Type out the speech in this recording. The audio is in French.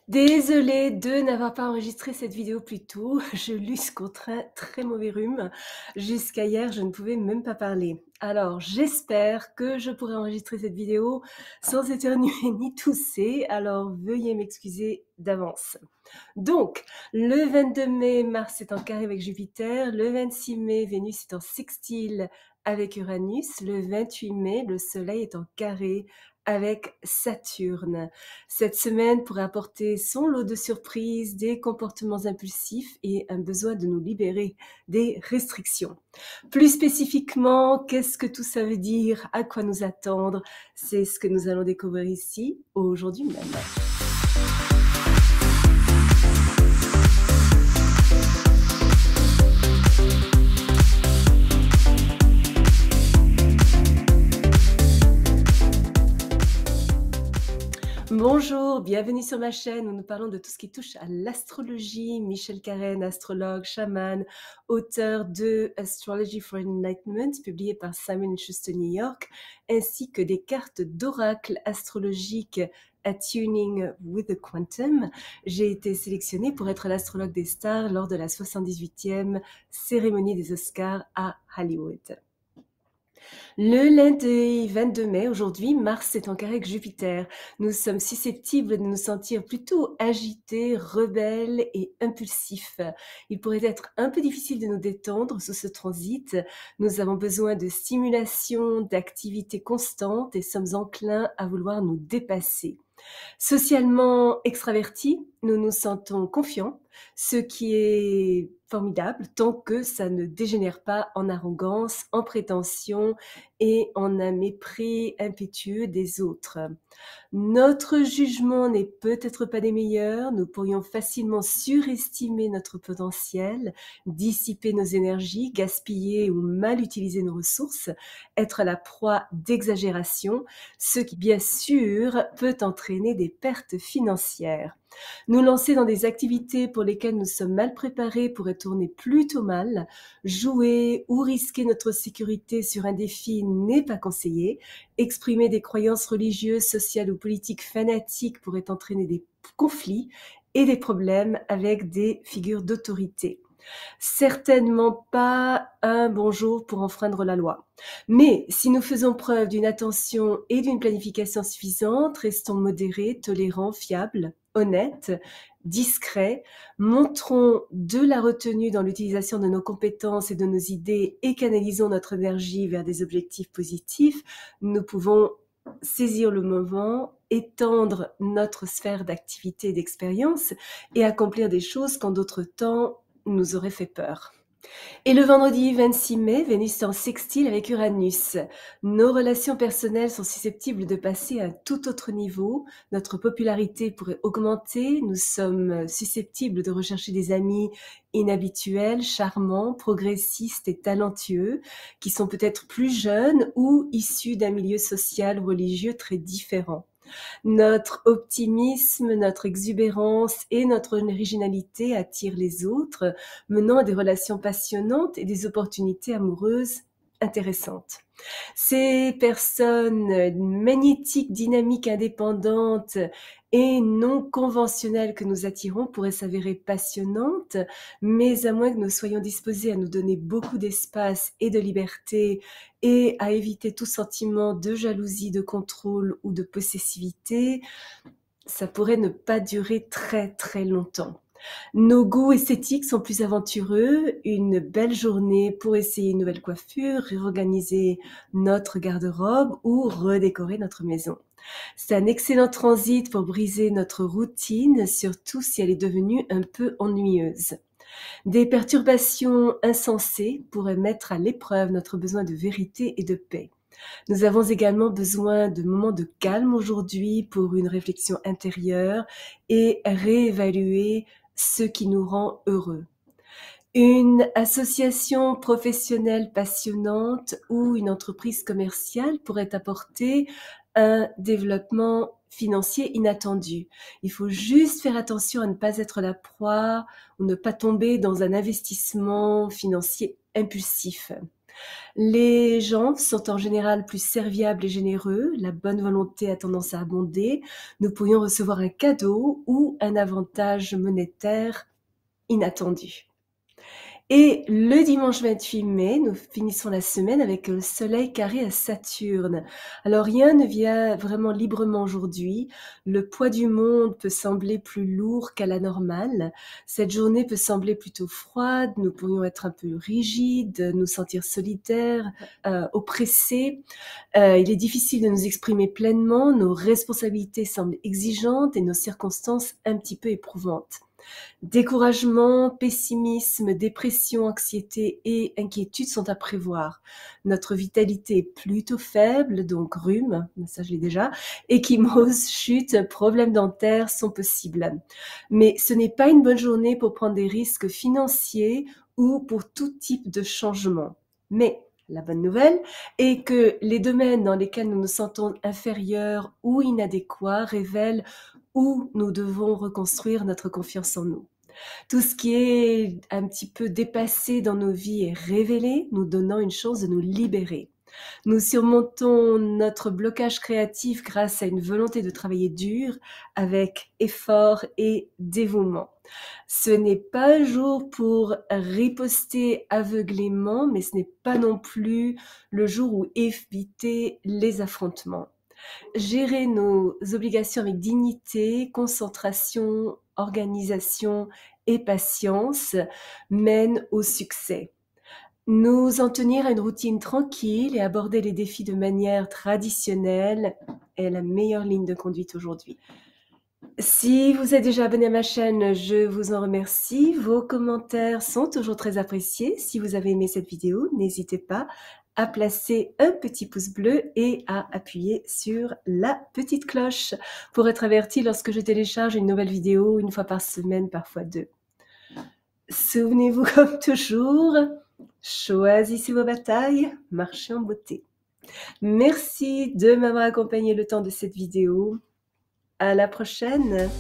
Désolée de n'avoir pas enregistré cette vidéo plus tôt. Je lutte contre un très mauvais rhume. Jusqu'à hier, je ne pouvais même pas parler. Alors, j'espère que je pourrai enregistrer cette vidéo sans éternuer ni tousser. Alors, veuillez m'excuser d'avance. Donc, le 22 mai, Mars est en carré avec Jupiter. Le 26 mai, Vénus est en sextile avec Uranus. Le 28 mai, le Soleil est en carré avec Saturne. Cette semaine pourrait apporter son lot de surprises, des comportements impulsifs et un besoin de nous libérer des restrictions. Plus spécifiquement, qu'est-ce que tout ça veut dire? À quoi nous attendre? C'est ce que nous allons découvrir ici, aujourd'hui même. Bonjour, bienvenue sur ma chaîne où nous parlons de tout ce qui touche à l'astrologie. Michel Carène, astrologue, chaman, auteur de Astrology for Enlightenment, publié par Simon & Schuster New York, ainsi que des cartes d'oracle astrologique Attuning with the Quantum. J'ai été sélectionnée pour être l'astrologue des stars lors de la 78e cérémonie des Oscars à Hollywood. Le lundi 22 mai, aujourd'hui, Mars est en carré avec Jupiter. Nous sommes susceptibles de nous sentir plutôt agités, rebelles et impulsifs. Il pourrait être un peu difficile de nous détendre sous ce transit. Nous avons besoin de stimulation, d'activité constante et sommes enclins à vouloir nous dépasser. Socialement extravertis, nous nous sentons confiants, ce qui est formidable tant que ça ne dégénère pas en arrogance, en prétention et en un mépris impétueux des autres. Notre jugement n'est peut-être pas des meilleurs, nous pourrions facilement surestimer notre potentiel, dissiper nos énergies, gaspiller ou mal utiliser nos ressources, être la proie d'exagération, ce qui bien sûr peut entraîner des pertes financières. Nous lancer dans des activités pour lesquelles nous sommes mal préparés pourrait tourner plutôt mal. Jouer ou risquer notre sécurité sur un défi n'est pas conseillé. Exprimer des croyances religieuses, sociales ou politiques fanatiques pourrait entraîner des conflits et des problèmes avec des figures d'autorité. Certainement pas un bon jour pour enfreindre la loi. Mais si nous faisons preuve d'une attention et d'une planification suffisante, restons modérés, tolérants, fiables, honnêtes, discrets, montrons de la retenue dans l'utilisation de nos compétences et de nos idées et canalisons notre énergie vers des objectifs positifs, nous pouvons saisir le moment, étendre notre sphère d'activité et d'expérience et accomplir des choses qu'en d'autres temps nous aurait fait peur. Et le vendredi 26 mai, Vénus est en sextile avec Uranus. Nos relations personnelles sont susceptibles de passer à un tout autre niveau. Notre popularité pourrait augmenter. Nous sommes susceptibles de rechercher des amis inhabituels, charmants, progressistes et talentueux, qui sont peut-être plus jeunes ou issus d'un milieu social ou religieux très différent. Notre optimisme, notre exubérance et notre originalité attirent les autres, menant à des relations passionnantes et des opportunités amoureuses intéressantes. Ces personnes magnétiques, dynamiques, indépendantes et non conventionnelles que nous attirons pourraient s'avérer passionnantes, mais à moins que nous soyons disposés à nous donner beaucoup d'espace et de liberté et à éviter tout sentiment de jalousie, de contrôle ou de possessivité, ça pourrait ne pas durer très très longtemps. Nos goûts esthétiques sont plus aventureux, une belle journée pour essayer une nouvelle coiffure, réorganiser notre garde-robe ou redécorer notre maison. C'est un excellent transit pour briser notre routine, surtout si elle est devenue un peu ennuyeuse. Des perturbations insensées pourraient mettre à l'épreuve notre besoin de vérité et de paix. Nous avons également besoin de moments de calme aujourd'hui pour une réflexion intérieure et réévaluer ce qui nous rend heureux. Une association professionnelle passionnante ou une entreprise commerciale pourrait apporter un développement financier inattendu. Il faut juste faire attention à ne pas être la proie ou ne pas tomber dans un investissement financier impulsif. Les gens sont en général plus serviables et généreux, la bonne volonté a tendance à abonder, nous pourrions recevoir un cadeau ou un avantage monétaire inattendu. Et le dimanche 28 mai, nous finissons la semaine avec le soleil carré à Saturne. Alors rien ne vient vraiment librement aujourd'hui. Le poids du monde peut sembler plus lourd qu'à la normale. Cette journée peut sembler plutôt froide. Nous pourrions être un peu rigides, nous sentir solitaires, oppressés. Il est difficile de nous exprimer pleinement. Nos responsabilités semblent exigeantes et nos circonstances un petit peu éprouvantes. Découragement, pessimisme, dépression, anxiété et inquiétude sont à prévoir. Notre vitalité est plutôt faible, donc rhume, ça je l'ai déjà, ecchymose, chute, problèmes dentaires sont possibles. Mais ce n'est pas une bonne journée pour prendre des risques financiers ou pour tout type de changement. Mais la bonne nouvelle est que les domaines dans lesquels nous nous sentons inférieurs ou inadéquats révèlent où nous devons reconstruire notre confiance en nous. Tout ce qui est un petit peu dépassé dans nos vies est révélé, nous donnant une chance de nous libérer. Nous surmontons notre blocage créatif grâce à une volonté de travailler dur, avec effort et dévouement. Ce n'est pas un jour pour riposter aveuglément, mais ce n'est pas non plus le jour où éviter les affrontements. Gérer nos obligations avec dignité, concentration, organisation et patience mène au succès. Nous en tenir à une routine tranquille et aborder les défis de manière traditionnelle est la meilleure ligne de conduite aujourd'hui. Si vous êtes déjà abonné à ma chaîne, je vous en remercie. Vos commentaires sont toujours très appréciés. Si vous avez aimé cette vidéo, n'hésitez pas à placer un petit pouce bleu et à appuyer sur la petite cloche pour être averti lorsque je télécharge une nouvelle vidéo, une fois par semaine, parfois deux. Souvenez-vous comme toujours, choisissez vos batailles, marchez en beauté. Merci de m'avoir accompagné le temps de cette vidéo. À la prochaine!